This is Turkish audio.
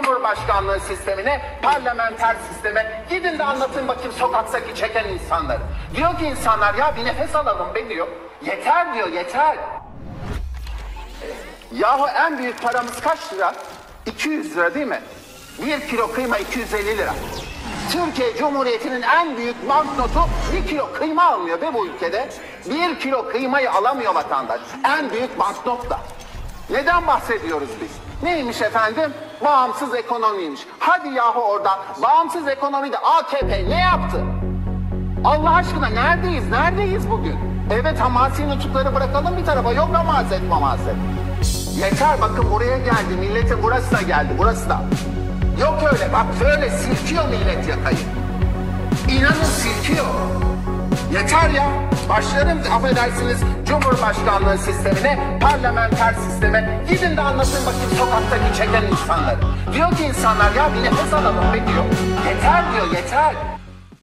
Cumhurbaşkanlığı sistemine, parlamenter sisteme. Gidin de anlatın bakayım sokaktaki çeken insanları. Diyor ki insanlar ya bir nefes alalım be diyor. Yeter diyor, yeter. Yahu en büyük paramız kaç lira? 200 lira değil mi? 1 kilo kıyma 250 lira. Türkiye Cumhuriyeti'nin en büyük banknotu 1 kilo kıyma almıyor be bu ülkede. 1 kilo kıymayı alamıyor vatandaş. En büyük banknotla. Neden bahsediyoruz biz? Neymiş efendim? Bağımsız ekonomiymiş. Hadi yahu orada bağımsız ekonomide AKP ne yaptı? Allah aşkına neredeyiz? Neredeyiz bugün? Evet, hamasi nutukları bırakalım bir tarafa. Yok hamazet mamazet. Yeter, bakın buraya geldi. Milletin burası da geldi. Burası da. Yok öyle bak, böyle silkiyor millet yakayı. İnanın silkiyor. Yeter ya. Başlarım affedersiniz Cumhurbaşkanlığı sistemine, parlamenter sisteme. Gidin de anlatın bakayım sokaktaki çeken insanları. Diyor ki insanlar ya bir nefes alalım be diyor. Yeter diyor, yeter.